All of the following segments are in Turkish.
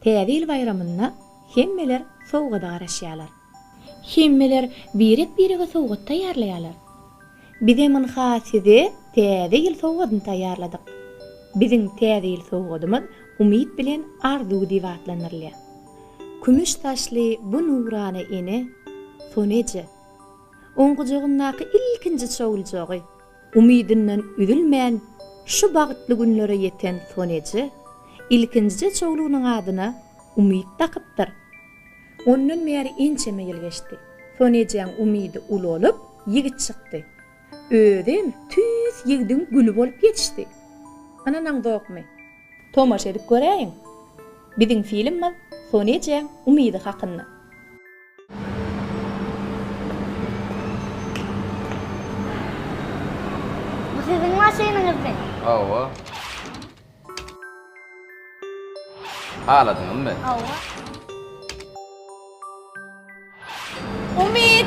täze ýyl bayramyna hemmeler sowgada garaşýarlar. Hemmeler biri-birige sowgat taýýarlaýarlar. Biz hemen haside täze ýyl sowgadyny taýýarladyk. Biziň täze ýyl sowgadymyz umyt bilen arzu diýip atlanyrlar. Kümüş taşly bu nurany ene sonejy. Oňgujagynaky ilkinji çowuljagy, umydynyň üzülmän şu bagtly günlere ýeten sonejy, ilkinji çowlugynyň adyna umyt takypdyr. Ondan beri ençeme ýyl geçdi. Sonejyň umydy ul bolup ýigit çykdy. Ödem tüz ýigdiň gülü bolup ýetişdi. Ananan dogmy. Tomaş edip göreýin. Biziň filmimiz Sonejyň umydy hakynda. Bu sizin maşynyňyz mı? Awa. Aladyňmy? Awa. Umyt.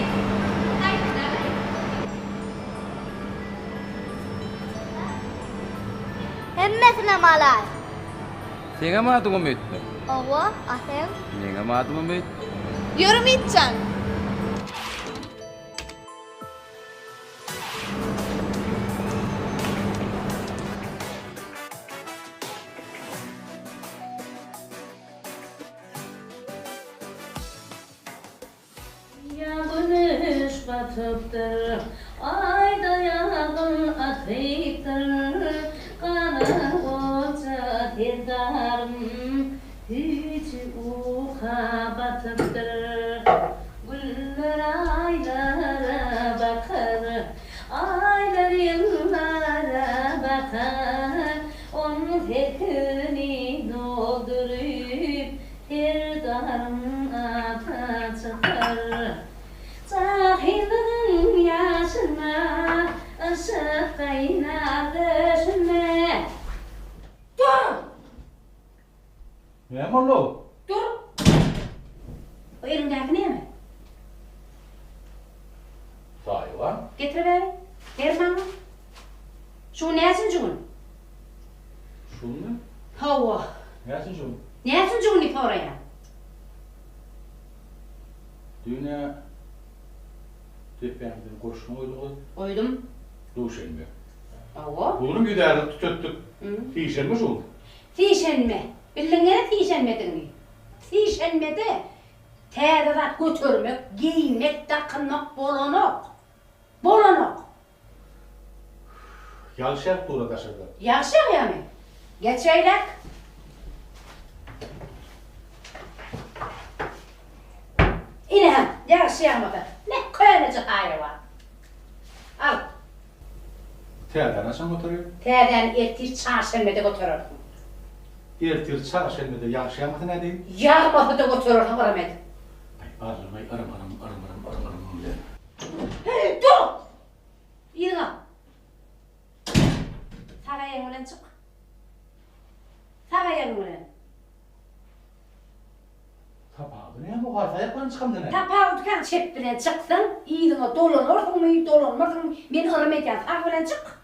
Hemmesine malay. Seňe madyň umytmy? Awa, ahem. Meňe madyň umyt. Yorum itcan. Ya güneş batıptır, ayda yağın atıptır, kana koca derdarım, hiç uha batıptır. Güller aylara bakar, aylar yıllara bakar, onun tekini doldurup, derdarım ata çıkar. Sahibin yaşına ışık kaynadışına. Dur! Ne mallo? Dur! O elindeki ne mi? Sahi var. Getir ver. Ver bana. Şu nesin cüğün? Şunu mu? Hava. Nesin şunu? Nesin cüğün ipi oraya? Dünya tepemden koşma oydu. Oydum. Duşenme. Hava. Bunu giderdik tuttuk. Hı. Tişenmiş oldu. Tişenme. Bildiğine tişenmedin mi? Tişenmede terrat götürmek, giymek, takınmak, bolanak. Bolanak. Yalşak tuğra taşırdı. Yaxşı yani. Geçeylek. İne, yaxşı yamadı. Ne köyleci hayvan. Al. Terden aşan oturuyor. Terden ertir çarşembede götürürdüm. Ertir çarşenmede yalşayamakı ne değil? Yarmadı da götürürdüm Ahmet. Arım. Dur! İyi al. Sağa yanından çık. Sağa yanından. Tapağı ne bu harfa yapmanı çıkamdı ne? Tapağı tutan çep bilen çıksın. İyidine dolanırsın mı, iyi dolanmazsın. Ben Ahmet ya, sağa bilen çık.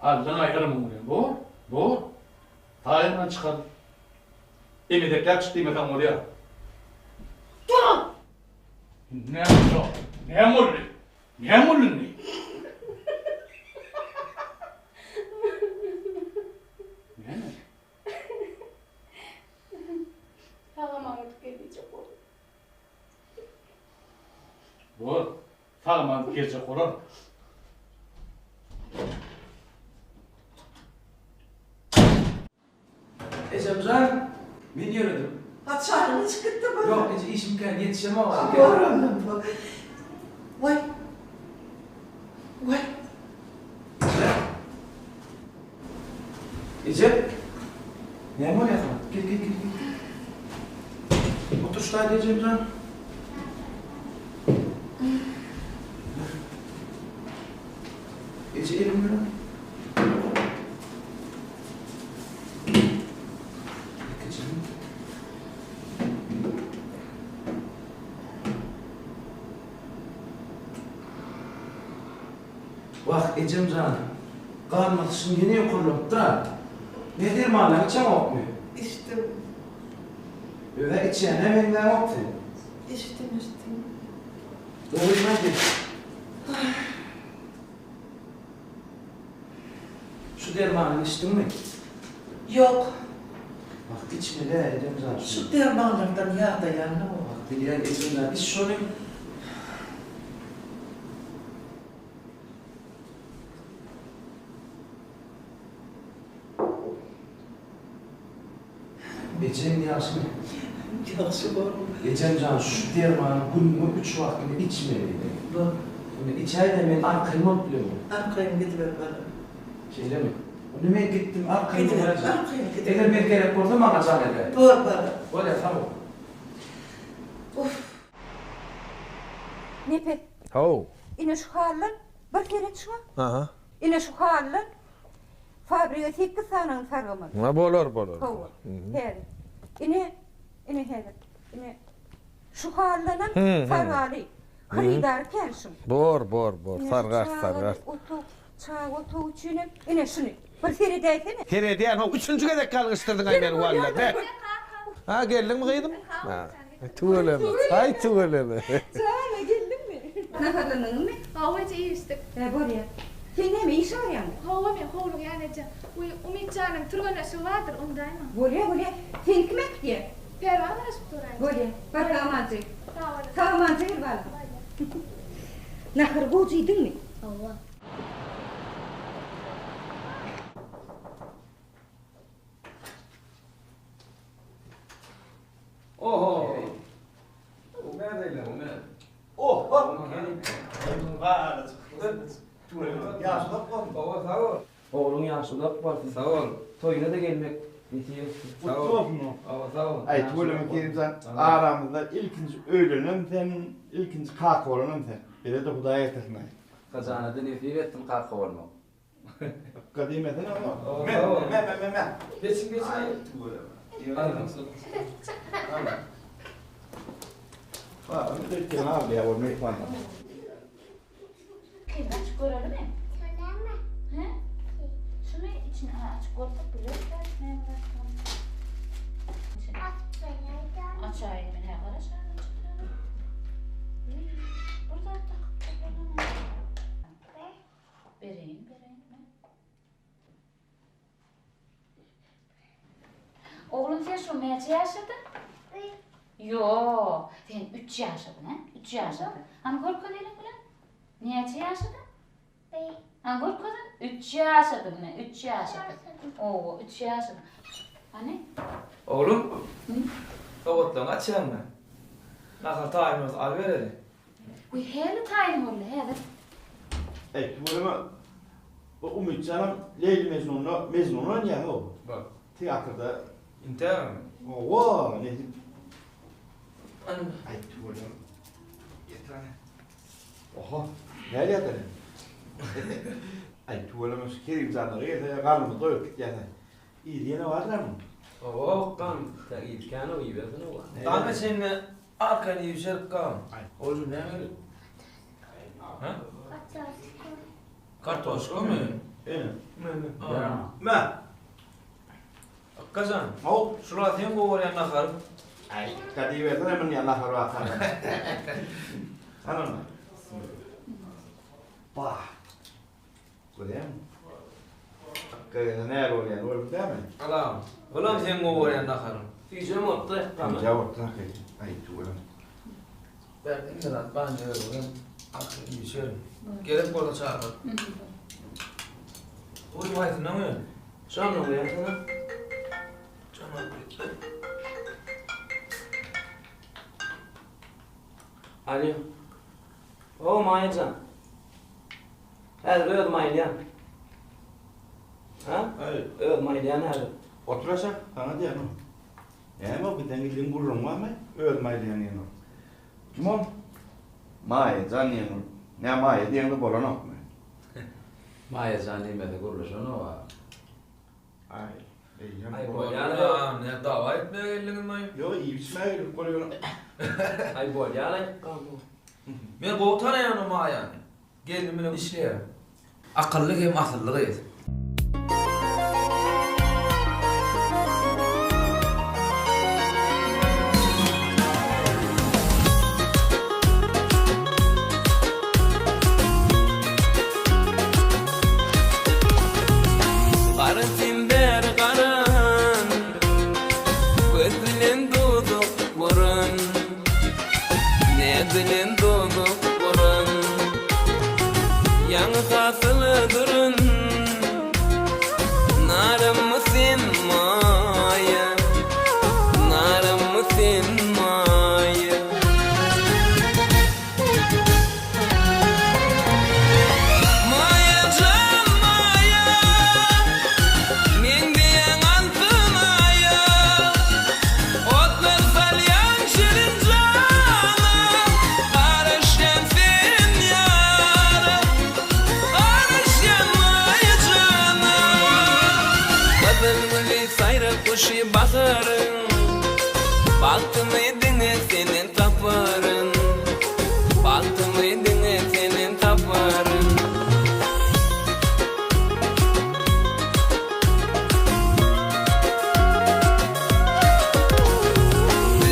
Aldın ayrımı bu. Bu. Tayından çıkar. Emedekler çıktı metan oraya. Dur! Ne yapıyor? Ne mulli? Ne mulli? Ne? Sağa Mahmut gelecek o. Bu tamam gerçek olur. Ecemcan, ben yürüdüm. Ha çağrını çıkıttı mı? Yok, Ece işimken yetişemem ama. Görüyorum. Vay. Vay. Ece, ne var ya? Gel. Otur şurada Ecemcan. Ece elim ver. Bak Ecemcan, karnımız yine yukarılıp durar. Ne der mağlan, içem okmuyor. İşte Öyle içine benden yoktu. İçtim. Doğruymadı. Şu dermanı içtin mi? Yok. Bak içme de Ecemcan. Şu dermanlardan yağ da ya ne o? Bak biliyen Ecemcan. İç şunu. Ecem yaşlı. Yaxşı var. Ecemcan şu dermanı günlük 3 vaktini içmeliydi. Bak. Yani içeride men arkayım otluyorum. Arkayım gidiver bana. Şeyle mi? Onu ben gittim arkayım Gidiver. olacak. Arkayım gidiver. Eğer ben gerek oldu bana can eder. Var bana. Öyle tamam. Nepe, Ho. ine şu halin, bir kere çıkma. Aha. Ine şu halin, fabrika 8 sanan sargımın. Ma bolar. Hova, heri. Ine heri. Ine şu halinin sargali. Xaridar kelşim. Bor. Sargar. Otu üçünü, ine şunu. Bir kere deysene. Kere diyen o üçüncü gedek kalgıştırdın ay beni valla de. Ha geldin mi kıydım? Ha. Tuğle mi? Hay tuğle mi? Sana geldin mi? Nafarlanın mı? Hava iyi işte. Buraya. Sen mi iş arıyorsun? Hava mı? Hava yani can. Umut canım turganası vardır ondayım. Buraya. Sen kime gidiyor? Pervana restoran. Buraya. Bak amancı. Tamam. Kahramanca gel bana. Nahar gocuydun mu? Hava. Oho. O neredeydi? O nerede? Oh. Ya baba sağ ol. Oğlun yaşlılık var. Sağ ol. Toyuna da gelmek bitiyor. Sağ ol. Baba sağ ol. Ay tuğlama kerimsen aramızda ilkinci öğlenim senin, ilkinci kalk olanım sen. Bir de Hudaya etesine. Kazanada nefret ettim kalk olma. Kadimeten ama. Sağ ol. Me. Geçin. Ay tuğlama. Hadi. Var mı da ki abi ya o mekman. Açık görelim mi? He? Şunu içine açık koyduk bile. Açayım ben her karışan. Burada tak. Vereyim. Oğlum sen şu neçe yaşadın? Yo, sen 3 yaşadın ha? 3 yaşadın. Hani korkun elim bilen? Neçe yaşadın? Hani korkun? 3 yaşadın ne? 3 yaşadın. Oo, 3 yaşadın. Hani? Oğlum. Oğutlan açan mı? Nakar tayımız al verelim. Bu hele tayin oldu hele. Ay tuğlama. Bu Umut canım Leyli Mecnun'un ya o. Bak. Tiyatroda. İnter mi? Oo ne? Anam. Ay tuğlama. Yeter anne. Oha. Nereye yatırın? Ay tuğlama şu kerimcanları ya karnımı doyurduk yani. İyi diyene varlar mı? Oh kan. Tak ilkan o iyi verdin o. Dame seninle arkayı yüzerip kal. Ay. Oğlum ne mi? Ha? Kartoşka mı? Evet. Me. Kazan. Ol. Şurada hem bu oraya nakar. Ay, kadi versene men yana haru akar. Anam. Bah. Görüyor musun? Kaya ne oraya doğru değil mi? Alam. Ulan sen bu oraya nakar. Fiyeceğim orta. Tamam. Cevap tak. Ay tuğla. Ben internet bence öyle. Arkayı yüzerim. Gerek orada çağırır. Oy vay ne mi? Canım ya sana. Canım bitti. Alo. O Mayacan. Hadi öyle Mayacan. Ha? Hayır. Öyle Mayacan hadi. Oturacak. Sana diyelim. Yani o bir dengilin gururum var mı? Ölmeyi diyen yanı. Tamam. Maya can yanı. Ne maya diyen de bolan yok mu? Mayacan demedi kuruluşun o var. Ay. Ay, Bolan. Ya ne dava etmeye geldin mi? Yo iyi biçmeye koyuyorum. Ay bol yalan. Ben bu tanıyanım ha yani. Geldim benim işleye. Akıllı hem akıllı et. Senen donup buran Yanı hasılı durun Narım mı sen maya Narım mı sen maya Maya can maya Men diyen altın aya Otlar salyan şirin cana Araşyan sen yara Araşyan maya cana Kadın gülü sayra kuşu bakarın Baktım edine senin taparın Baktım edine senin taparın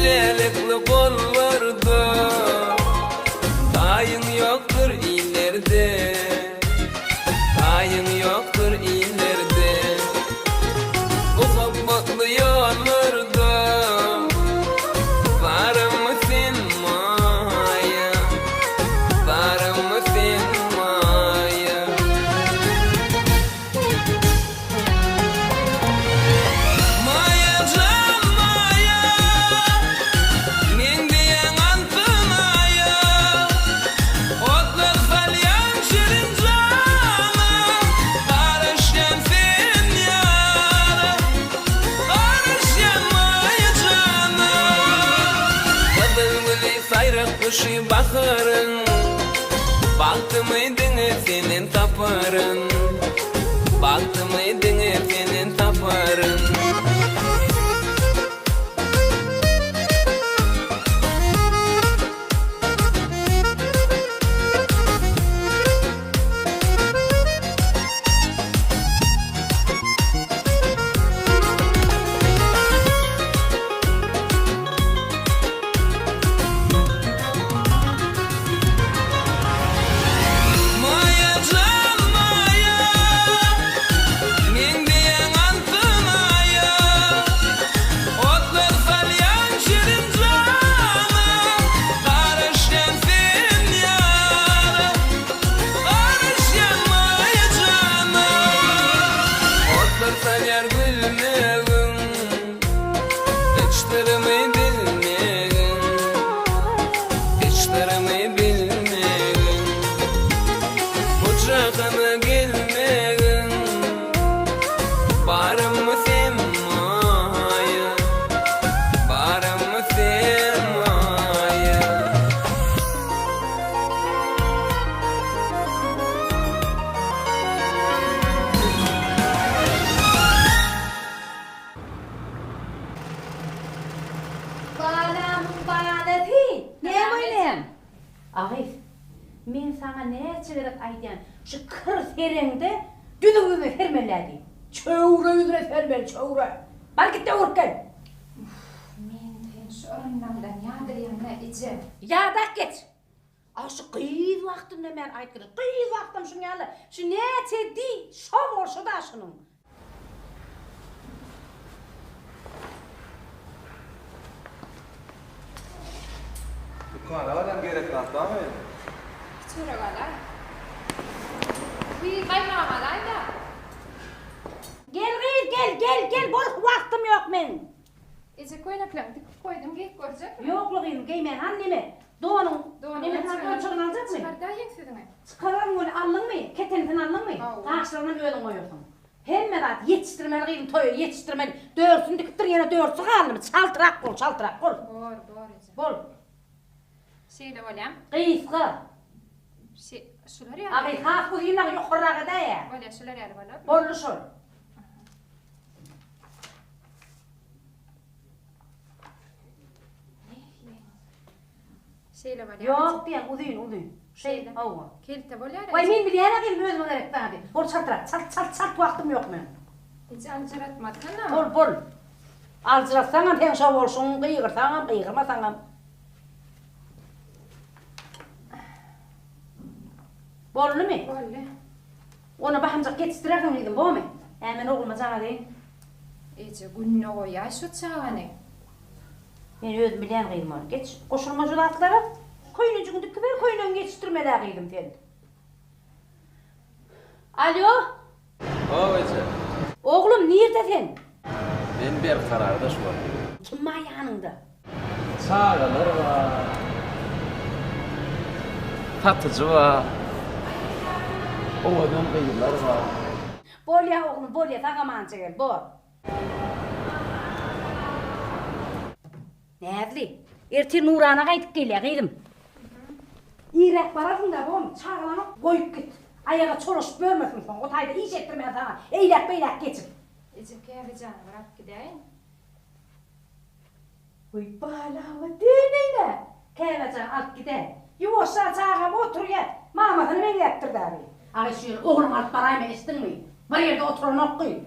Lelekli kollarda Tayın yoktur ileride Tayın yoktur ileride Muhabbetli yollarda Varım mı sen maya Varım mı sen maya Maya can maya Men diyen altın aya Otlar salyan şirin cana Araşyan sen yara Araşyan maya cana Kadın gülü sayra kuşu bakarın Baktım edine senin taparın Baktım edine senin taparın Maya can maya Men diyen altın aya Otlar salyan şirin cana Araşyan sen yara Araşyan maya cana Otlar salyan gülmegin İçlerimi bilmegin İçlerimi bilmegin Uçrakana gelmegin Barım mı sen maya Barım mı sen maya Balam bayaneti. Ne oynayam? Ağif, men sana neçe gerek aytyan, şu kır serengde düdüğümü fermeledi. Çöwre yüzüne fermel, çöwre. Bar git de urk gel. Men şu orundamdan yadıryanına içe. Yadak geç. Aşı kıyız vaktımda men aytkırı. Kıyız vaktim şunu yalı. Şu neçe di, şov olşu da şunun. Dukana var hem gerek kalktı ama Çöre gala. Bir kaymağa galayda. Gel kıyız, gel. Boş vaktim yok men. İçe koynaklarını dikip koydum, geyip görecek mi? Yok gıyım, giymen anneme. Doğanın, neme sen ölçüğünü alacak mı? Çıkar daha yeksizin mi? Çıkaralım onu alın mı? Ketenizini alın mı? Taşlarından öyle koyuyorsun. Hem rahat yetiştirmeli kıyım toyu yetiştirmeli. Dörsün dikiptir yine dörsün alın. Çaltırak kol. Bor içe. Bol. Şeyle olayam. Kıyıskı. Şular ya. Ağay haf bu yine yukarıda da ya. Olaya şular ya bana. Bollu şol. Şeyle olayam. Yok diyen uduyun. Şey hava. Kelte bolaya. Vay men biliyene gel özüme gerek bana bir. Bol çaltırak. Çalt vaktim yok men. Hiç alçıratmadın ama. Bol. Alçıratsana ten şov olsun. Kıyırsana kıyırmasana. Bollu mu? Bollu. Onu baxımcaq yetiştirerken dedim, bu mu? Hemen oğluma sana deyin. İyice günne o ya şu çağını. Ben özüm bilen kıyım onu. Geç, koşulma şu atlara. koyunucugunda kiber koyunun geçiştirmeliydim sen. Alo? O Ece. Oğlum nerede sen? Ben bir kararda şu var. Kim var yanında? Çağlar var. Tatıcı var. Ovadan beyler var. Bol ya oğlum bol ya takamanca gel bol. Nerede? Ertir Nurhan'a kaytıp gel ya kıydım. İrek barasın da oğlum çağlanıp koyup git. Ayağa çoroş bölmesin son. O tayda iş ettirmeye sana. Eylek beylek geçin. Ece kıyafetini bırak gideyim. Uy bağlama deneyne. Kayvacan alt gide. Yuvuşa çağım otur gel. Mamasını ben yaptırdı abi. Abi şöyle oğlum alt parayımı istin mi? Bir yerde oturun okuyun.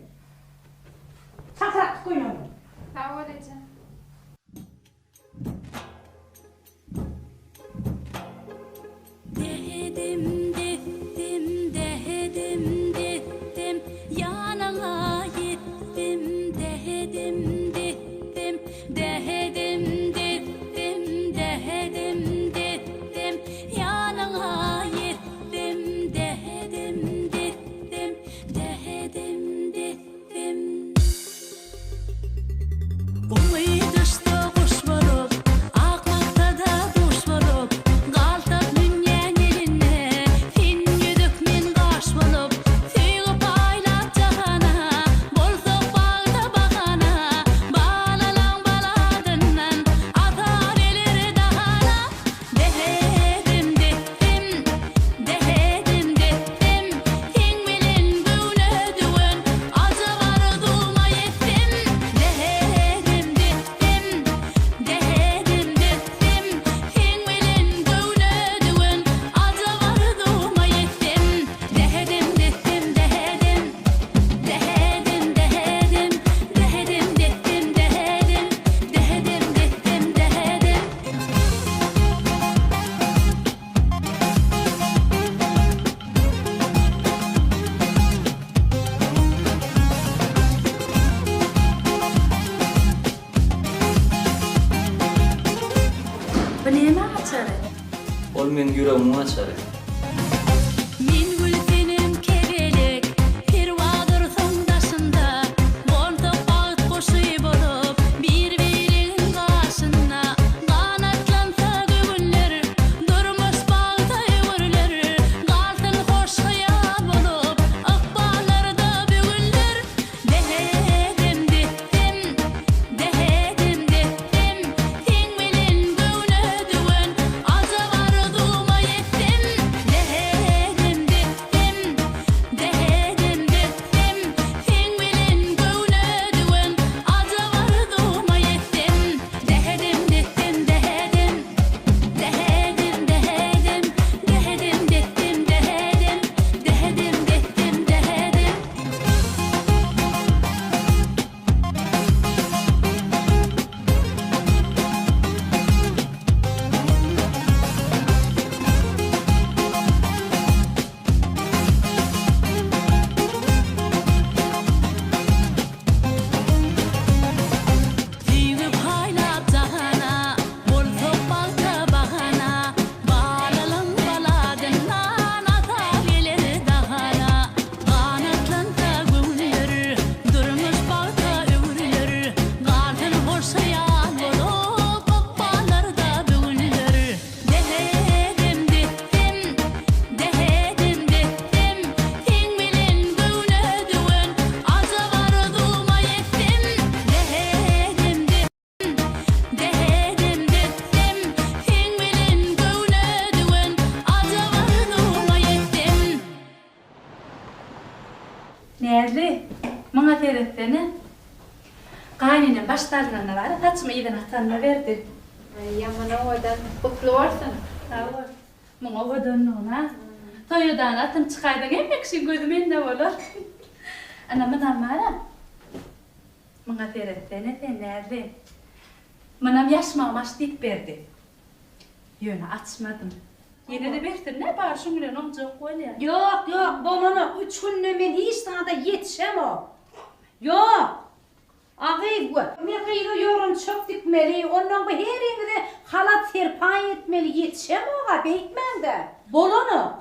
Sakrak koyun onu. Sağ ol Ece. Dedim dedim dedim dedim yanına gittim dedim dedim dedim dedim dedim dedim yanına gittim dedim dedim dedim dedim Uyduşta kuş varıp akmakta da duş varıp kaltak dünyanın eline fin yüdük min kaş bulup tüyüp aylap cahana bolsuk bağda bakana bağlanan baladından atar elir dahana dedim dedim dedim dedim fin bilin böyle düğün acı var durma yettim dedim dedim dedim dedim fin bilin böyle düğün acı var durma yettim dedim dedim dedim dedim dedim dedim dedim Bu neme açarı? Ol men yüreğimi açar. Min gültenim kevelek Pirvadır sondaşında Boltok bağıt koşuy bolup Bir-birinin karşına Kanatlansa gögünler Durmuş bağda ögürler Kaltın hoş hıyab bolup Akballarda bugünler Dedim dedim Dedim dedim Fin bilin böyle düğün Aca var durma yettim Dedim dedim Dedim dedim Fin bilin böyle düğün Aca var durma yettim Dedim dedim dedim Dedim dedim dedim Tüyüp haylap cahana Bolsuk bağda bakana Bağlanan baladından atar gelir dahana Kanatlansa gönüller Durmuş bağda ögürler Kaltın hoş hayal bolup Akballarda bugünler Dedim dedim Dedim dedim Fin bilin böyle düğün Aca var durma yettim Dedim dedim Dedim dedim Fin bilin böyle düğün Aca var durma yettim Nerli? Bana terefini. Kaynının başlarına var. Taçma iyiden atanına verdi. Yaman ovadan kutlu olsun. Sağ ol. Bana o dönüyorlar. Toyudan atın çıkaydın hem yakışın gözüm ende olur. Anamdan var. Bana terefini sen nerli? Manam yaşmamış deyip verdi. Yönü açmadım. Yine de versin ne var şunların olacak öyle. Yok yok bolunu 3 günle men hiç sana da yetişem o. Yok. Ağayı bu. Men kıyıda yorum çok dikmeli. Ondan bu her yerinde halat serpan etmeli yetişem oğa beytmen de. Bolonuk.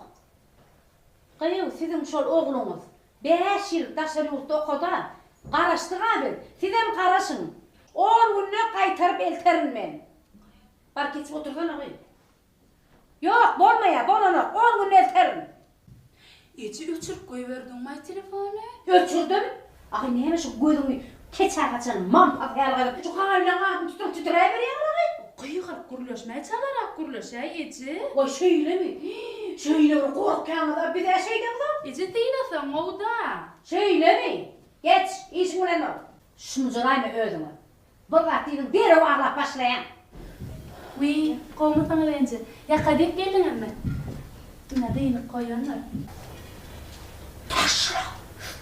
Kıyım sizin şol oğlunuz 5 yıl Daşarıurt'ta okudu. Qaraşdyk abi. Siz hem qaraşın. 10 günne qaytarıp elterin men. Bar keçip oturdan ağay. Yok, bolmaya, bolana. 10 gün elterin. Eci öçürüp koyuverdin may telefonu. Öçürdüm. Ağay neyme şu gözümü keçer kaçan mampat hayal şu haylan tutup titreyiveriyor ağay. Kıyıqarıp gurulaşmaya çalarak gurulaş Eci. Oy şöyle mi? Şöyle bir korkanıda bir de şey de Eci değilsen o da. Şöyle mi? Geç, iş ulanma. Şunu zorayma özümü. Bir vaktinin deri ağlap başlayan. Uy, kovma sana bence. Ya kadep geldin ama. Ne deyini koyanlar.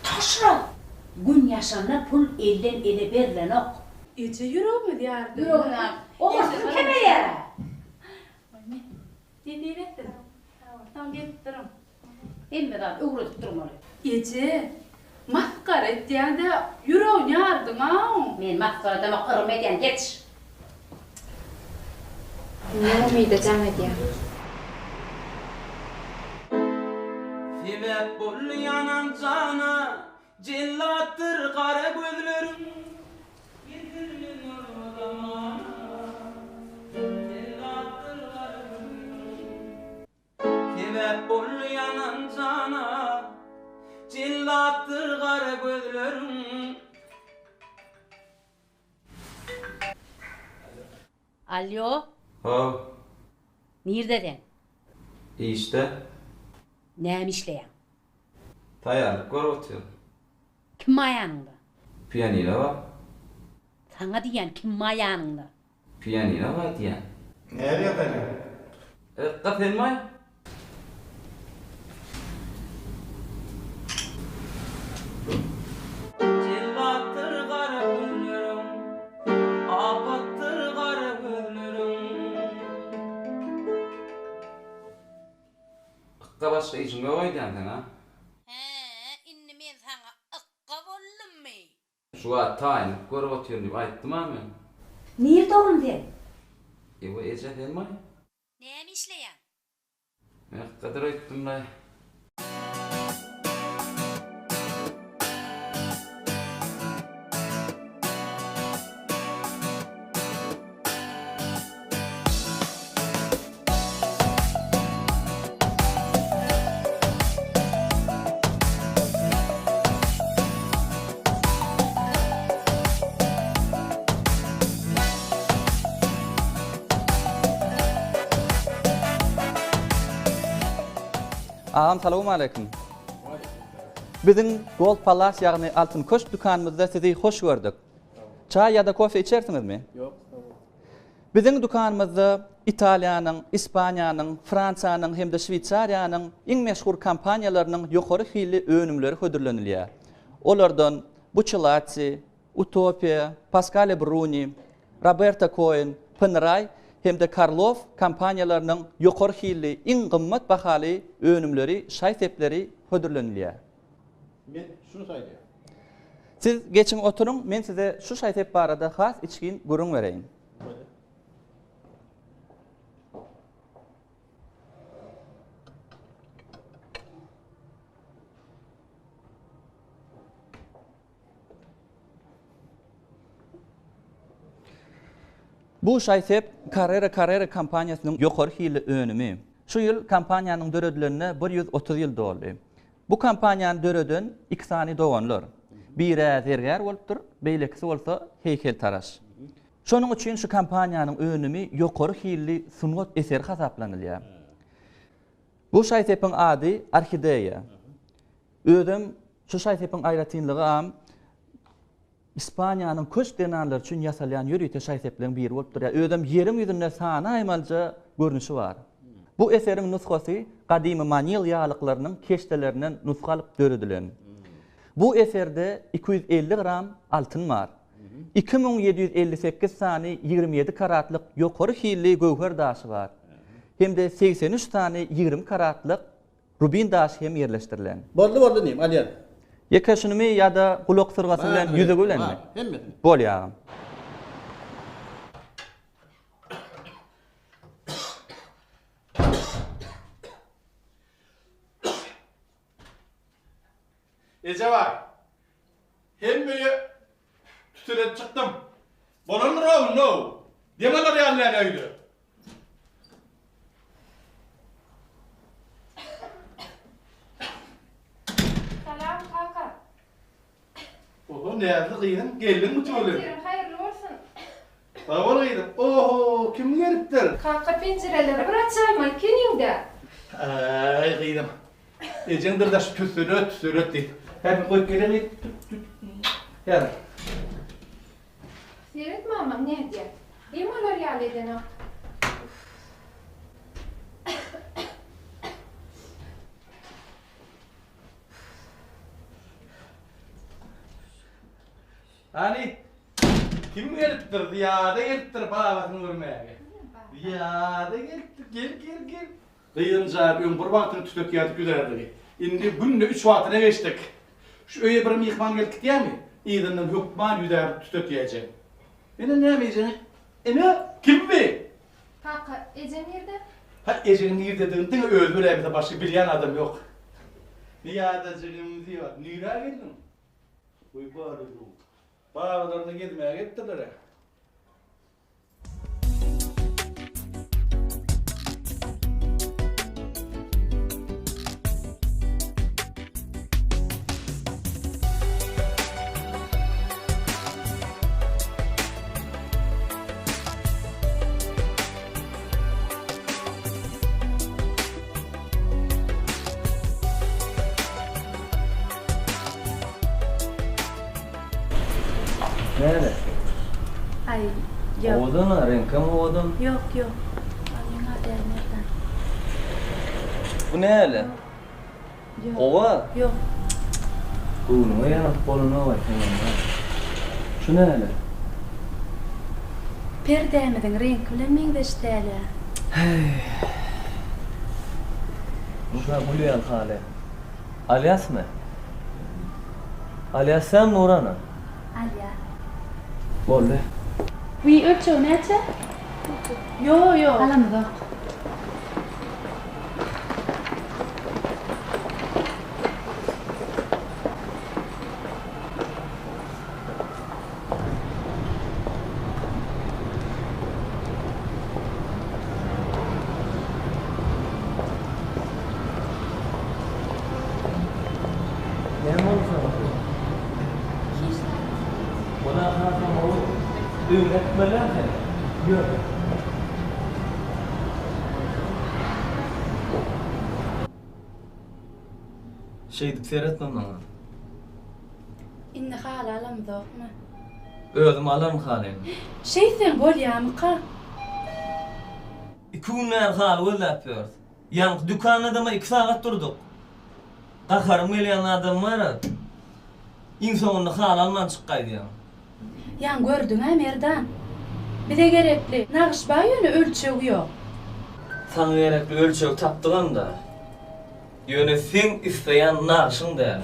Taşra. Gün yaşanlar pul elden ele verilen ok. Eci yürü mü diyardı? Yürü. Olmasın keme yere. Dediğin ettim. Tamam gettirim. Emmeden uğraşıp durmalı. Eci, maskara ettiğinde yürü oynardın ha. Men maskara demek kırım eden geç. Ne umide cam ediyor. Sebep bol yanan cana, cillattır kara gözlerim. Getirmin o zamana, cillattır kara gözlerim. Sebep bol yanan cana, cillattır kara gözlerim. Alo, Ha, nereden? işte Neyim işleyen? tayarlık var oturuyor. Kim ayağınında? Piyanino var. Sana diyen kim ayağınında? Piyanino var diyen. Nereye kadar? Kafin mi? Cillattır kara gözlerim, apattır kara gözlerim. Kıkka başka içinde oydu yani ha. İnni men sana ıkka bollum mi? Şu an tayin görüp oturuyorum diye ayttım ama. Nerede oğlum den? Bu Ece değil mi? Neyim işleyen? Ben kadar ayttım da. Ağam salamu aleyküm. Bizim Gold Palace yani Altın Koç dükkanımızda sizi hoş gördük. Çay ya da kofe içersiniz mi? Yok. Bizim dükkanımızda İtalya'nın, İspanya'nın, Fransa'nın hem de Şveycarya'nın en meşhur kampanyalarının yukarı hili önümleri hödürleniliyor. Onlardan Buccellati, Utopia, Pasquale Bruni, Roberta Cohen, Panerai hem de Karlov kampanyalarının yukarı hili en kımmet bahalı önümleri, şaytepleri hödürleniliyor. Ben şunu saydım. Siz geçin oturun, ben size şu şaytep barada has içkin gurun vereyim. Bu şaytep Carrera kampanyasının yukarı hili önümü. Şu yıl kampanyanın dörödülerine 130 yıl doldu. Bu kampanyanın dörödün iki sani doğanlar. Biri zerger olupdur, beylekisi olsa heykeltaraş. Şonun için şu kampanyanın önümü yukarı hili sunut eser hesaplanılıyor. Bu şaytepin adı Orkideya. Ödüm şu şaytepin ayratinliği am İspanya'nın köç denarlar üçün yasalyan yürüyte şayteplerin biri olupdur. Ödüm yerim yüzünde sana aymalca görünüşü var. Bu eserin nuskası kadimi Manilyalıklarının keştelerinin nuskalıp dörüdülen. Bu eserde 250 gram altın var. 2758 sani 27 karatlık yukarı hilli gövher daşı var. Hem de 83 tane 20 karatlık rubin daşı hem yerleştirilen. Bollu neyim Aliyan? Yekaşını mı ya da kulak sırgası bilen yüzü gülen mi? Bol yağım. Ece var. Hemmeyi tütület çıktım. Bolon rav no. Demeler yerlerine öydü. Salam kaka. Oho nerede kıydın? Geldin mi tüylü? Hayırlı olsun. Sağ ol kıydın. Oho kim geliptir? Kaka pencereleri bir açayım keninde. Ay kıydın. Ece'ndir de şu tüsüröt deyip. Hem koyup gelin. Yarın. Seyretme amam ne diye? Değil mi olar yerleden o? Hani kim geliptir? Diyada geliptir babasını görmeye. Diyada geliptir. Gel. Kıydın cevabı bir vaktini tütök yatıp güderdi. Indi günde 3 vaktine geçtik. Şu öye bir mihman geldik diye mi? İyidinden hükman yüder tütök yiyeceğim. Beni ne yemeyeceksin? Ne? Kim mi? Kaka Ece nerede? Ha Ece'nin nir dediğin öldür evde başka bilyen adam yok. Niyadacığım diyor. Nira geldin. Uy bari bu. Bağlarına gitmeye gittiler. Nerede? Ay yok. Oğudun mu? Renkli mi oğudun? Yok. Alayım hadi nereden? Bu ne öyle? Yok. Ova? Yok. Kuğunu yanıp bolunu var senin. Şu ne öyle? Perdemedin renk bilen men de işte Uşa buluyan hali. Alias mı? Alias sen Nurana? Alya. Bolde. Vi ölçü neçe? Yo. Alamda. Ne mi oldu sana? Hiç. Buna kalsam o öğretmeler seni. Yok. Şeydik seyretmem lan. İnne hala alamda mı? Özüm alırım halini. Şeysen bol ya mıka. İki günler hal öyle yapıyoruz. Yani dükkanında mı 2 saat durduk. Kakar milyon adam var ya. İnsanında hal alman çıkkaydı ya. Yan gördün ha Merdan. Bir de gerekli. Nağışba yönü ölçeği yok. Sana gerekli ölçeği taptığın da. Yönü sen isteyen nağışın der.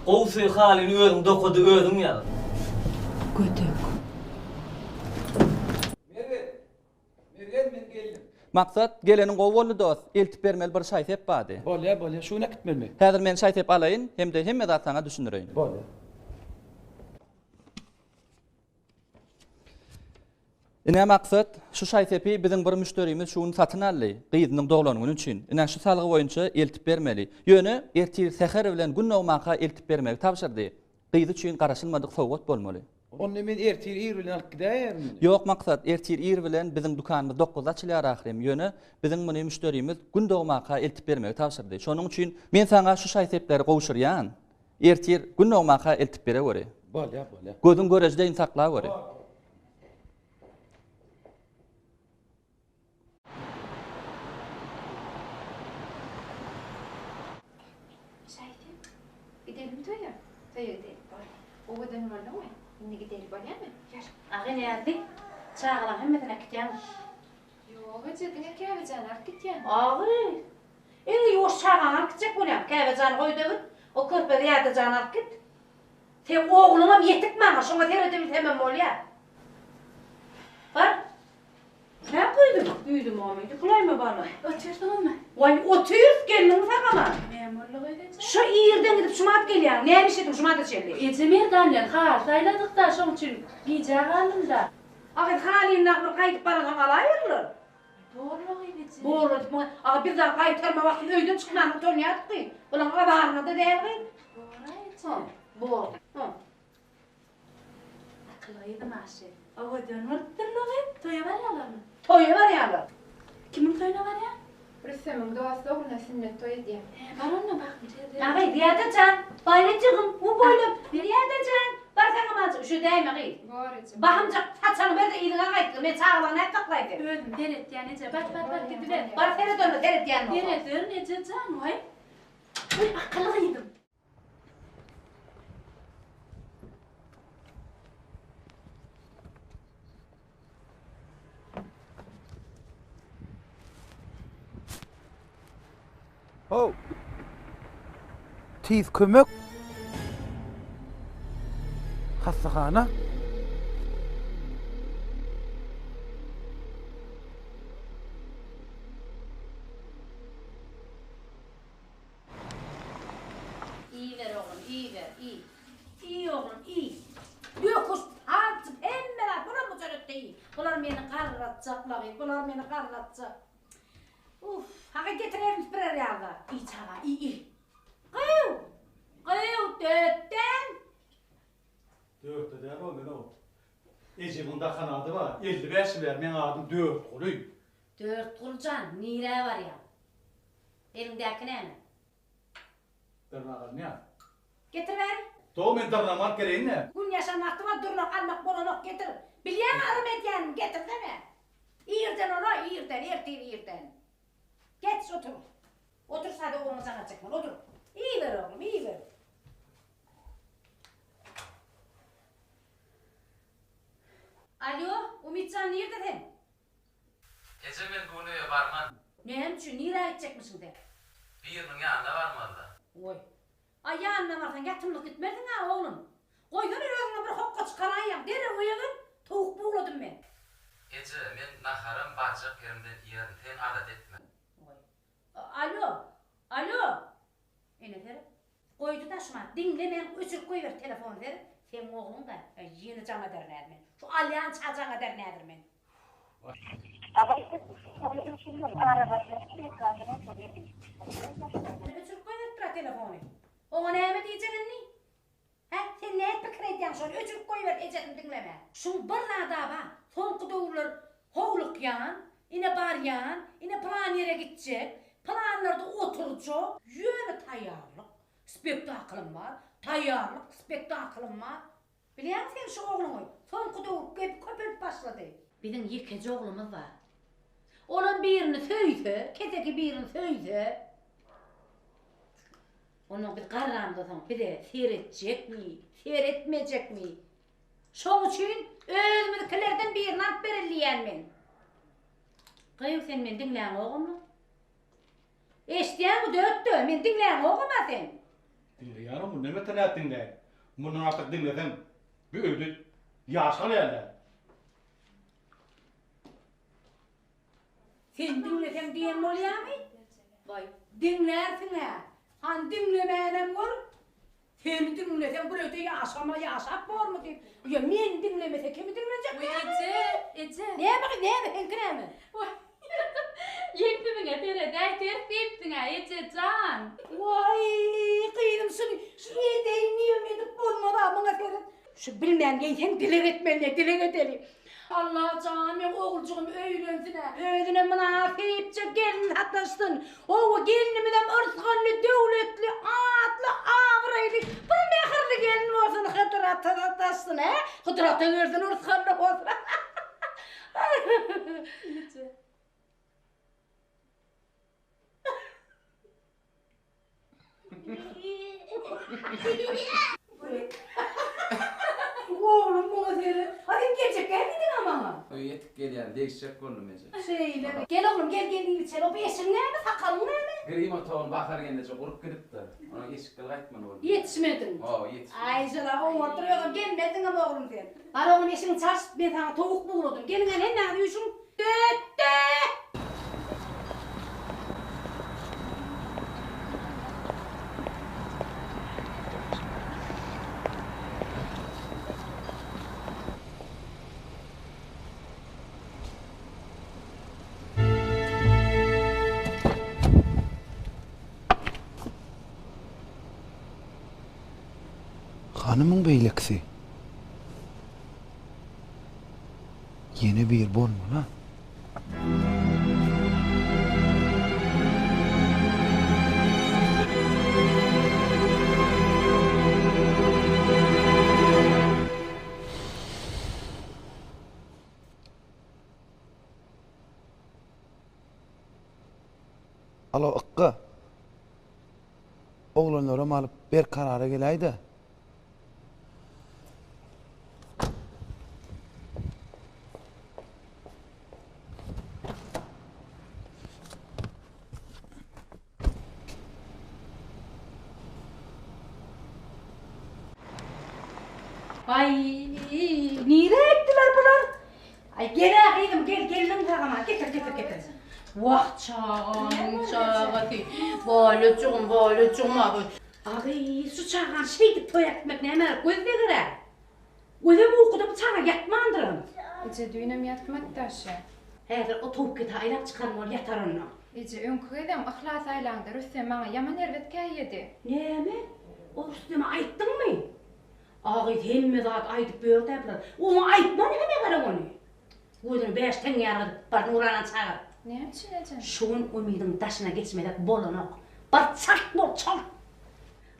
Kovsuyu halini özüm dokudu özüm ya. Götük. Maksat gelenin gowollu dost, eltip bermel bir şaýsep bady. Bolya, şuna gitmelmi. Häzir men şaýsep alayyn, hem de zat sana düşündireýin. Bolya. Ine maksat şu şaýsepi biziň bir müşterimiz şuny satyn aldy, gyzynyň doglanuny üçin. Ine şu salgy boýunça eltip bermeli. Ýöne ertir seher bilen günnäwmaka eltip bermegi tapşyrdy. Gyzy üçin garaşylmadyk sowgat bolmaly. Onu men ertir bilen alyp gidermi? Yok maksat ertir ir bilen biziň dukanymyz 9 açylýar ahirem. Ýöne biziň muny müşterimiz gündäwmaka eltip bermegi tapşyrdy. Şonuň üçin men saňa şu şaýsepleri gowşurýan. Ertir gündäwmaka eltip bere göre. Bolya. Gözüň görejdeýin sakla göre. Gidelim toya. Toya gidelim. O kadar var mı? Şimdi gidelim bana mı? Gel. Ağın erdi. Çağılan hemmetine gitken. Yok Ece dine kahvecanar gitken. Ağır. En yoş çağılan gidecek bu ne? Kahvecan koydu. O körpede yatacanar git. Sen oğluna bir yetik mi? Şuna ter ödemi temem ol ya. Var. Ne koydum? Büyüdüm Ahmet'i. Kulay mı bana? Otursun mu? Vay oturuyoruz gelin sakama. Memurluk edeceğim. Şu iyirden gidip şumat geliyor. Neymiş dedim şumat içerli. Ecemir danlen ha sayladık da şunun için giyeceği kaldım da. Ahmet halin nakır kayıp bana tam alayırlar. Doğru edeceğim. Boğulur mu? Ağa bir daha kayıtlarma vakti öyden çıkmanı tornaya tıkıyın. Ulan kadarına da değil mi? Doğru edeceğim. Boğul. Akıllıydım aşı. Ava dönürdürlüğü. Toya var ya lan. Toyu var ya. Kimin toyuna var ya? Rüstem'in doğası oğluna sünnet toyu diye. Var onunla bak. Ağabey diyedeceksin. Bayılacağım. Bu boylum. Diyedeceksin. Barsana mazı. Şu değil mi kıyım? Doğrucu. Bakımcak saçını ver de iyiliğine kayıttı. Ben çağılan hep taklaydı. Öldüm deret yani Ece. Bak gidiver. Bar seni dönme deret yanma. Deret dön Ece can vay. Uy akıllıydım. Oh. Tiz kömök. Hastahana. İyi ver oğlum, iyi ver, iyi. İyi oğlum, iyi. Yokuş, artık emmeler, buna mı çörütte iyi? Bunlar beni karlatacaklar, bunlar beni karlatacak. Uf, haka getirelim birer yağda. İyi çala, iyi. Kıyıv, kıyıv, dörtten. Dörtte der o ne o? Ece bunda kanadı var. 55 ver men adım 4 kuruy. 4 kurcan, nire var ya. Elimdeki ne mi? Dırnağı ne ya? Getir ver. Doğu men dırnamak gereğin ne? Gün yaşamaktıma durluk almak bololuk getir. Bilyen arım etyen getir değil mi? İyirden ona, iyirden. Geç otur. Otur sadece oğlum sana çıkma, otur. İyi ver oğlum, iyi ver. Alo, Umitcan neredesin? Ece men konuya barman. Neyim şu, nereye gidecekmişsin de? Birinin yanında varmadı. Oy. Ay yanına varsan yatımlık gitmedin ha oğlum. Koydun önüne bir hokka çıkarayım. Dere uyudun, tavuk buğuladım ben. Ece men naharım bacak yerimden yiyen ten adet etme. Alo. Ene der. Koydu da şuna dinle ben uçup koyver telefonu der. Sen oğlun da yeni cana der nedir? Şu alyan çacana der nedir men? Uçup koyver telefonu. O ne mi diyeceksin ni? Ha sen ne fikir ediyorsun şöyle uçup koyver ecetim dinleme. Şu bir daha bak. Son kudurlar hoğluk yan, ine bar yan, ine plan yere gidecek. Planlarda oturacak, yönü tayarlık, spektaklım var, spektaklım var. Biliyor musun sen şu oğlunu? Son kudu köpek başladı. Bizim yıkıcı oğlumuz var. Onun birini söyle, keteki birini söyle. Onun bir kararımda sonra bir de seyredecek mi, seyretmeyecek mi? Şu için özümüzdekilerden birini alıp belirleyen ben. Kıyım sen beni dinleyen oğlum. Eşdiyen bu dörttü, men dinleyen okumadın. Dinleyenim bu ne metenet dinle. Bunun artık dinleden bir öldü. Yaşan yerler. Sen dinlesen diyen mi oluyor mu? Vay, dinlersin ha. Han dinlemeyenem var. Sen dinlesen bu öte yaşap var mı diyeyim. Ya men dinlemese kimi dinleyecek ya? Ece. Ne bakayım, ne mi? Yektimine tere dert deyiptin ha Ece can. Vay kıydım şu yedeğin niyemedik bulmadı bana senin. Şu bilmeyen geysen dilek etmeli. Allah canım ya oğulcuğum öğrensin ha. Öğrene münafipçe gelin hatlaşsın. O gelinimden ırskanlı, devletli, adlı, ağrıylı. Bir mehirli gelin olsun hıdırata hatlaşsın ha. Hıdırata versin ırskanlı olsun. Ece. Oğlum bana seni. Hadi gerçekten gidin ama. O yetik gel yani değişecek konum Ece. Şeyle. Gel oğlum gel içeri. O beşin ne mi? Sakalın ne mi? Grima toğun bakar gelince kurup gidipti. Ona eşikleri kaytman oldu. Yetişmedin. Yetişmedin. Ay canım o oturuyor. Gelmedin ama oğlum sen. Var oğlum eşini çarş. Ben sana tavuk buğuladım. Gelin ne arıyorsun? Dütte. Hanımın beyleksi. Yeni bir bon mu ha? Alo ıkkı. Oğlanlara alıp bir karara gelaydı. Ay, nire ettiler bular? Ay gel ağaydım, gelin tağama, getir. Vah çağın, Bolucuğum abi. Ağay, su çağın şeydi toy etmek ne emer, göz verir. Göze bu okuda bu çağına yatmandırım. Ece düğünüm yatmak taşı. Hedir o tavuk git aylap çıkan ol yatar onunla. Ece önkü edem ıhlas aylandı, Rüstem bana yaman ervet yedi. Ne mi? O Rüstem'e ayttın mı? Ağay hemme zat aytıp böğürde yapılır. Onu aytma ne kadar onu? Gözünü beş ten yargıdı, bar Nurhan'a çağır. Ne için Ece? Şuun umidin taşına geçmedek bolunok. Barçak bol çol.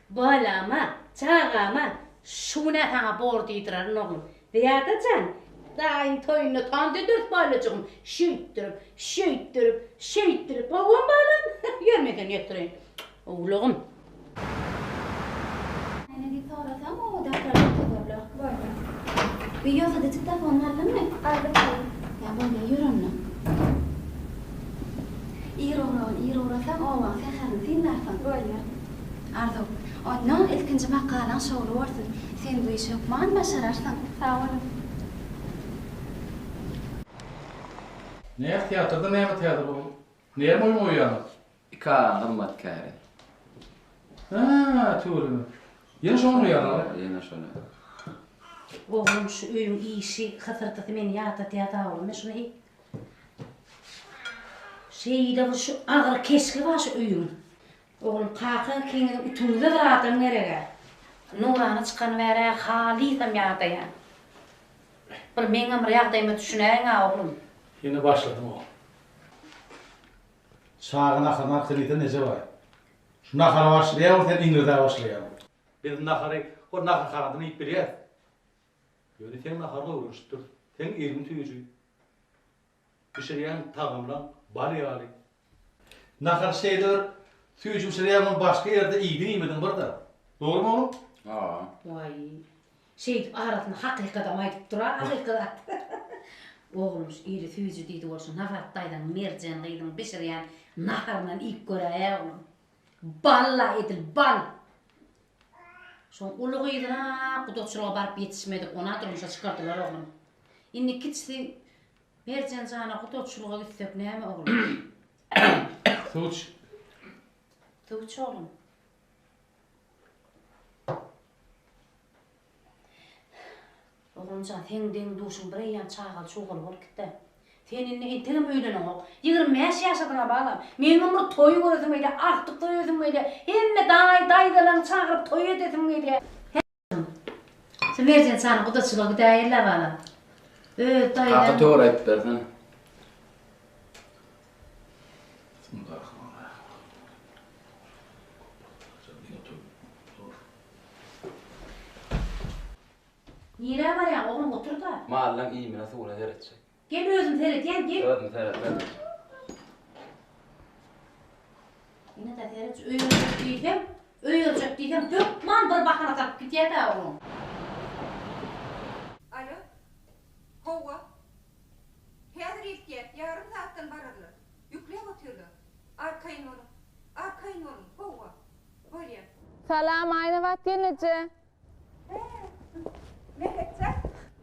Balama, çağama, şuna sana bor deydirar oğlum. Deyatacan, daim toyunu tandı dört balacığım. Şöyttürüp, babam balam. Görmeden yettireyim. Oğlum. Ne diye sorasam o da sorarlar. Böyle. Bir yoza da çıktı onlarla mı? Elbette. Ya böyle yürü onu. İyi uğrasam o var. Sen sinirlersin. Böyle. Arzu, ondan ilkinci makalan şoğlu varsın. Sen bu işi yapman başararsın. Sağ olun. Ne tiyatroda ne tiyatro bu? Neye mi oyun oynuyor? İka hırmat kâri. Ha, tuğlu. Yine şunu mu yarar? Yine şunu. Oğlum şu öyün işi kısırtı beni yata tiyata oğlum. Şunu iyi. Şeyde bu şu ağır keşke var şu öyün. Oğlum kalkın kendini ütümüze bıraktım nereye? Nurhan'ı çıkan vere haliysem yata ya. Bir benim rayakdayımı düşüneyin ha oğlum. Yine başladım o. Çağın akırına kırıydı nece var? Şu nakara başlayalım, sen İngiliz'e başlayalım. Biz nakarı, o nakar kanadını ilk bir yer. Böyle sen nakarla uğraştır. Sen elini tüyücü. Dışarıyan tağımla bal yağlı. Nakar şeyler, tüyücü dışarıyan başka yerde iyiydi yemedin burada. Doğru mu oğlum? Aa. Vay. Şey arasında hakikaten ayıp durar, hakikaten. Oğlum iri tüyücü deydi olsun, nafattaydan, mercanlıydın, pişiriyen naharından ilk göre oğlum. Balla edil, bal. Son uluğuydu ha, kudokçuluğa barıp yetişmedik, ona durmuşa çıkardılar oğlum. İnni kitsi mercan sana kudokçuluğa gitsek ne mi oğlum? Tuğç. Tuğç oğlum. Oğlumca sen duşun bir yan çağal çoğul bol gitti. Senin intelim öydün o. 25 yaşadına bağlam. Men ömür toyu görürsün öyle, artık toyuyorsun öyle. Hemme daydalan çağırıp toyu edesin öyle. Sen vereceksin sana kudasılığı değerler bağlam. Evet daydan. Hakkı doğru ettiler sana. Nire var ya oğlum otur da. Mahallen iyi mi nasıl uğra seyredecek? Gel özüm seyret gel. Özüm seyret. Yine de seyret öyülecek diyeceğim. Dökman bir bakana takıp gidiyor da oğlum. Alo. Hova. Hazır ihtiyat. Yarım saatten bararlar. Yükleye atıyorlar. Arkayın olun. Hova. Böyle. Salam, aynı vaxt gelince. Ne edecek?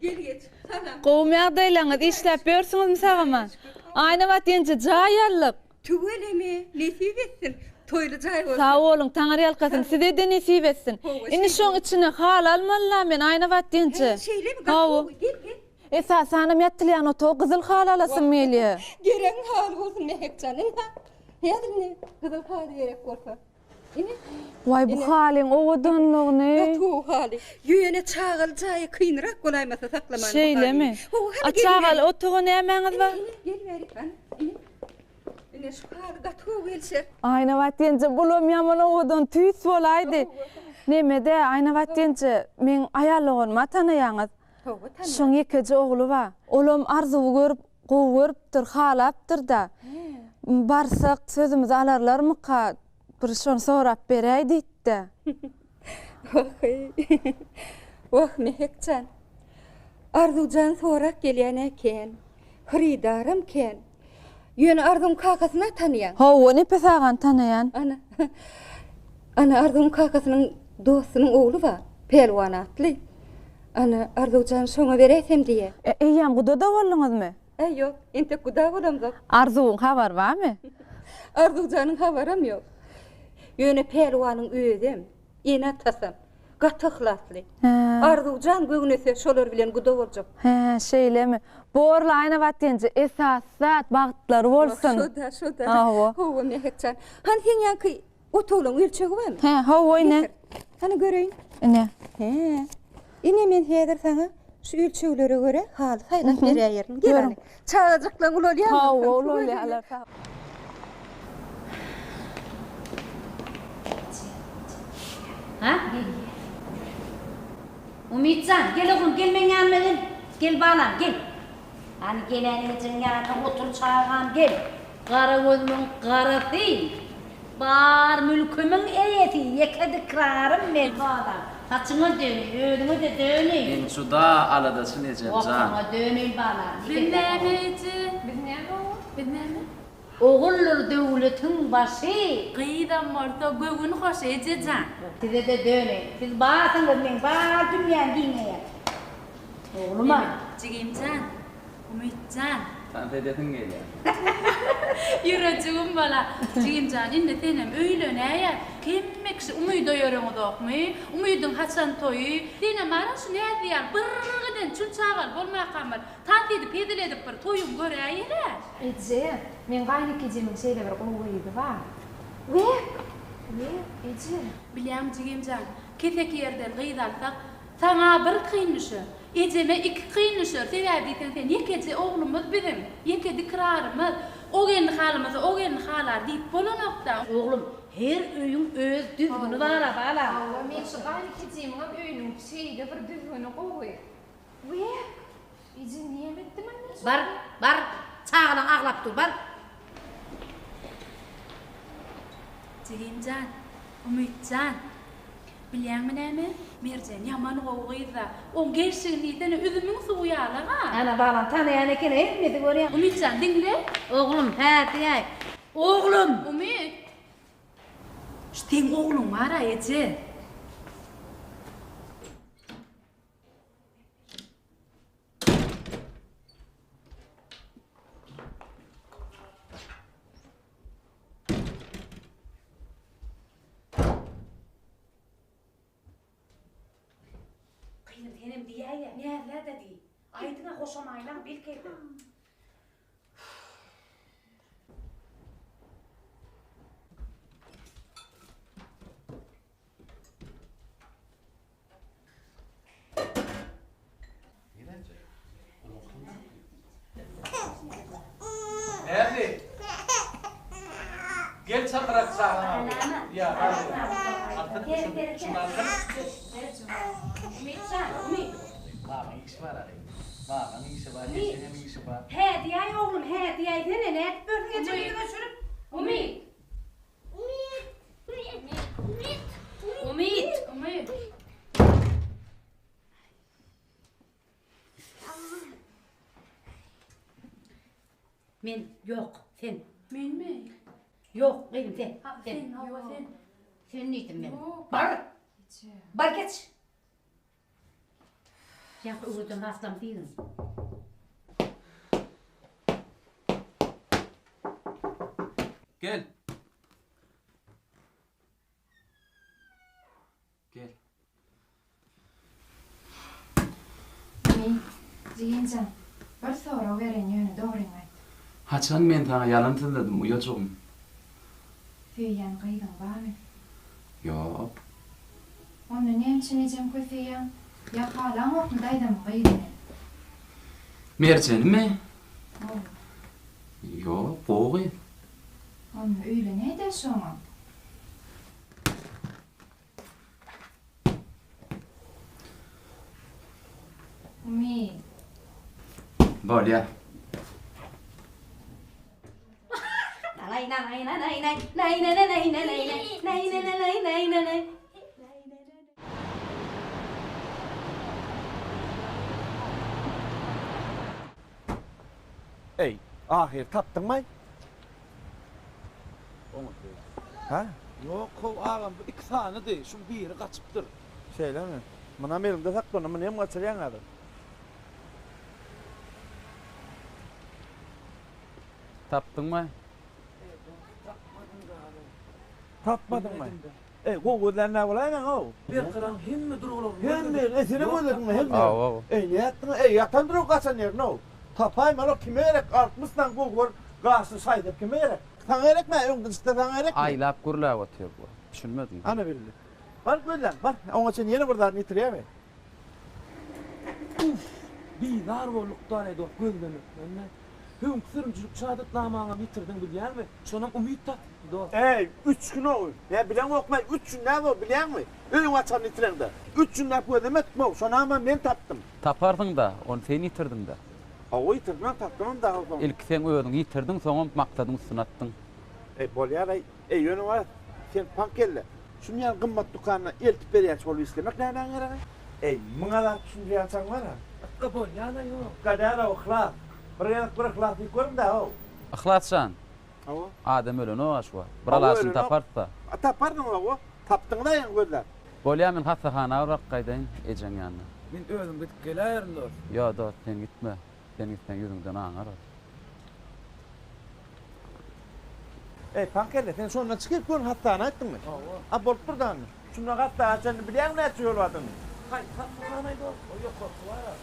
Gel geç. Sana. Gowum ýagdaýlaryňyz işläp bersiňizmi sagama? Aýna wat ýence jaýarlyk. Tügelemi, nesip etsin. Toylu jay bolsun. Sağ olun, taňar ýalkasyn size de nesip etsin. Indi şoň içine hal almalylar men aýna wat ýence. Şeýlemi Hawa. gel gel. Esas sanam ýatylýan o gyzyl hal alasyn meli. Geren hal bolsun mehekçanyň. Häzir ne? Gyzyl hal gerek bolsa. Ini Vay bu haliň owadanlygyny. tu hali. Ýöne çağıl jaýy kynrak bolaýmasa saklaman. Şeýlemi? Açagal otugy nämeňiz bar? Gel berik ben. Ine şu hal gatu gelşer. Aýna wat ýence bulam ýaman owadan tüýs bolaýdy. Nemede aýna wat ýence men aýalygym atanaýaňyz. Şoň ýekeje ogly bar. Olam arzuwy görüp, gowy görüpdir, halapdyr da. Barsak sözümüzi alarlarmyka? Bir şonu sorap beräý diýdi. Oh mehekçan. Arzujan sorak gelýän eken. Hridarym ken. Ýöne Arzum kakasyna tanıyan. Hawa ne pesagan tanıyan? Ana Arzum kakasynyň dostunyň ogly bar. Pelwan atly. Ana Arzujan şoňa beresem diýe. Eýýam guda da bolýaňyzmy? Ýok, ente guda bolamjak. Arzuň habar barmy? Arzujanyň habaram ýok. Ýöne pelwanyň özüm, ýene tasam. Gaty hlasly. Arzujan göwnese şolar bilen guda boljak. Şeýlemi? Borla aýna wat ýence esas zat bagtlary bolsun. Şoda. Hawa. Hawa mehekçan. Han sen ýanky otolyň ölçegi barmy? Hawa ine. Hani göreýin. Ine. Ine men häzir sana şu ölçeglere göre hal saýlap berýärin. Gel hani. Çağajyklan ulolýar. Hawa ulolýarlar. Ha? Umitcan, gel oğlum, gel men ýanyma. Gel balam, gel. Hani gelenin için yanına otur çağırgan, gel. Kara gözümün karası. Bar mülkümün eyeti, yekedi kırarım men balam. Saçını dönü, ödümü de dönü. Men şuda aladasın ecem can. Okuma dönü balam. Bilmemeci. Bilmeme. Oğullar devletin başı. Kıyıdan morta göğünü hoş edeceğim. Size de dönü. Siz bağırsınız men, bağır dünyanın dinleyen. Oğluma. Cigimcan, Umitcan. Sen dedetin gelýär. Yüreğim bala. Cigimcan, indi senem öýlenäýär. Kemmekşi umyda ýöreňiz okmy? Umydyň haçan toýy? Senem ara şu nädýär? Birgiden çulçagal bolmaýa kamar. Tantydy pedeledip bir toýum göräýär. Ece, men gaýny kejemin şeýle bir goýdy bar. Ece. Bilýän Cigimcan, kesek ýerden gyýdalsak, sana bir kynnyşy. Eceme iki kynnyşy. Sebäbi diýsen sen ýekeje oglumyz bizim. Ýekedi kirarymyz. O geldi halymyzy, o geldi halar diýip bolanokda. Oglum, her öýüň öz düzgünü bar bala. Men şu gaýny kejemiň öýüniň şeýle bir düzgünü goý. Ece niye bitti men? Bar, çağılan ağlap dur, bar. Cigimcan, Umitcan. Bilýänmi näme? Merjen ýaman gowgyza. O gerçekliýden üzümüň suwýalaga. Ana balan tanıyan eken hemmeti görýän. Umitcan diňle. Oglum, hä diýäy. Oglum. Umit. Şteň oglum bara ece. Senem diýäýär, näzerde diýi. Aýdyna hoşamaýlan bilkeydi. Nerede? Gel çaprak sağlam. Ya, artık şunu alsana. Umit. Baba, iş var arayın. Baba, işi var, senin işi var. He diýäy oglum, he diýäy. Sene näet böldüň ejegine göçürüp. Umit. Umit. Men yok, sen. Men mi? Yok, benim sen. Sen, hawa sen. Sen niýdim men. Bar. Bar geç. Yak öweden rastlam diýdim. Gel. Gel. Zigencan, bir soraw beren ýöne dogryň aýt. Haçan men taňa ýalan tilledim, uyajagym. Feýan gaýdan barmy? Ýok. Onu nämçe nejem köýfeýän? Ya halan okundaydım gaýdan. Merjenimi? Ýok, gowy. Onu öýlenede şoňa. Mi. Bolýa. Ey, ahir tapdыңmy? Ha? Yok ağam bu iki tane değil. Şu biri kaçıptır. Şeylemi? Mına merimde saklanı, mına hem kaçıryan adı. Tapdыңmy? Tapmadыңmy? Ey, goýlarna bolaýan o. Bir kıran hemme durulur. Hemme, esine goýdun hemme. Aw. Ey, näetdiň? Ey, ýatan durup gaçan ýer no. Tapay mara kimerek artmysdan gogor gasy saýdyp kimerek. Taň erekme, öňde işte taň erekme. Aylap gurlap otyr bu. Düşünmedim. Ana belli. Bar goýlan, bar. Oňa sen ýene bir darny ýitirýärmi? Bir dar bollukdan edi o gözlenip. Hüm sürümçülük çadıtlamaňa bitirdiň bilýärmi? Şonam umyt da. Ey, 3 gün oy. Ya bilen okmay 3 gün näme bilýärmi? Öňe açan ýitirende. 3 gün näme demek mi? Şonama men tapdym. Tapardyň da, onu sen ýitirdiň da. Awy ýitirdim, tapdym da. İlk sen öýüň ýitirdiň, soňam maksadyň sunatdyň. Ey, bolýar ey. Ey, ýöne var. Sen pankelle. Şunu ýan gymmat dukanyna eltip berýär bolup islemek näme gerek? Ey, muňa da düşünýärsen bar ha. Kabul ýana ýok. Gadara ohla. Bir ihlas ýokurm da o. Ihlasjan. Awa. Adam ölen o aşwa. Biralaşyny taparsa. Tapardyň o. Tapdyň da ýan gözler. Bolýar men hasahana urak gaýdaýyn ejen ýanyna. Men özüm gidip gelýärim dor. Ýa da sen gitme. Sen gitsen ýüzüňden aňar. Ey, pankelle, sen şondan çykyp gör hattany aýtdyňmy? A bolup durdan. Şuna hatta açan bilýän näçe ýol badyň? Hay, hasahana ýok. O ýok korklar.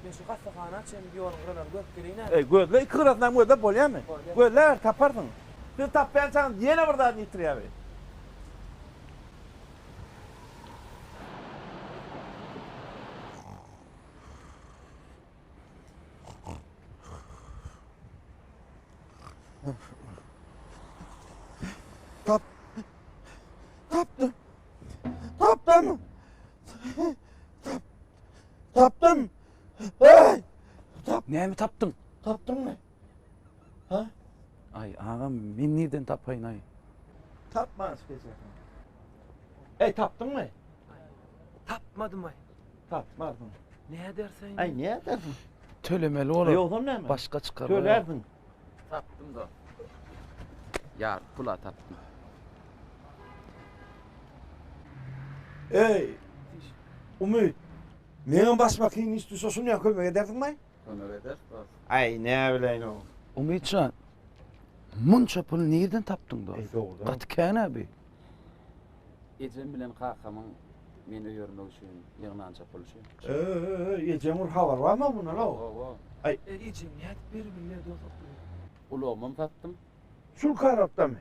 Men şu hasahana sen ýoluň gyranyny görüp gelýän. Ey, gözle iki gyrasyndan gözle bolýarmy? Gözler tapardyň. Bir tapýansaň ýene bir darny ýitirýär. Tapdım. Tapdım. Hey! Näme tapdyň? Tapdymmy? Ha? Ay, ağam, men nirden tapaýyn ay? Tapmaz geçer. Ey, tapdymmy? Tapmadım ay. Tapmadım. Ne dersen? Ay, ne dersin? Tölemeli olur. Yo'qam näme? Başka çıkar. Tölersin. Tapdım da. Yar, pula tapdım. Ey! Umut. Meňe başmakyň üstüse şunu ýakyp ederdiňmi? Onu eder. Ay, ne bileýin o. Umutjan. Munça pul nereden tapdın da? Doğru. Gatkän abi. Ejem bilen qakamyň meni öýürne üçin ýygnaňça pul üçin. Ejemur habar barmy buna lo? Ay, Ejem ýat bir bilýär dozap. Ulagym tapdym. şul karapdamy.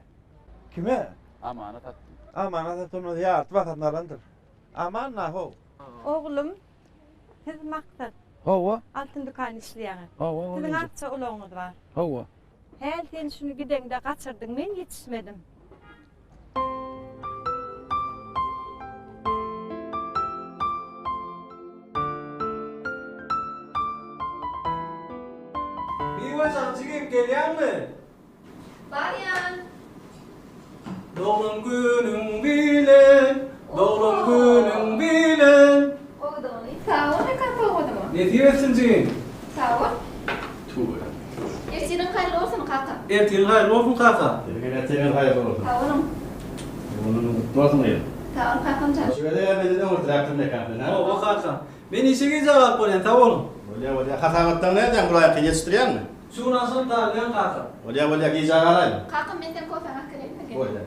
Kime? Amana tapdym. Amana da tonu ýart vatandarandyr. Amanna ho. Oğlum, siz maksat. Hawa. Altın dükkan işleýär. Hawa. Sizin atça ulagyňyz bar. Hawa. Her sen şunu gidende kaçırdın, men yetişmedim. Biwasan çykyp gelýärmi? Baryan. Doğum günün bilen, doğum günün bilen. Oğdum, sağ ol, ne kadar oğdum? Ne diyorsun cin? Sağ ol. Tuğ. Ertinin hayırlı olsun kaka. Ertin hayırlı olsun kaka. Ertin hayırlı olsun. Sağ olun. Onun kutlu olsun ya. Sağ ol kakam Şöyle beni de ortadan ne kaldın ha? O kakam. Ben işe cevap koyan tamam. Olya hatavattan nereden buraya yetiştiriyor mu? Şuna son tarlayan kakam. Olya giyeceğin alayım. Kakam ben sen kofa hakkı Olya.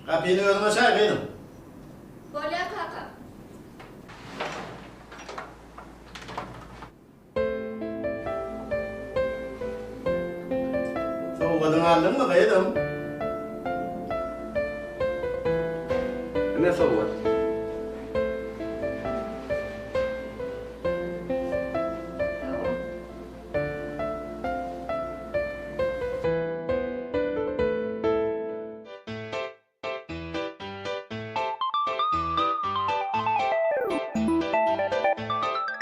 Kapıyı önüme çay koydum. Bolya kakam. Soğudun aldın mı koydum? Ne soğuk?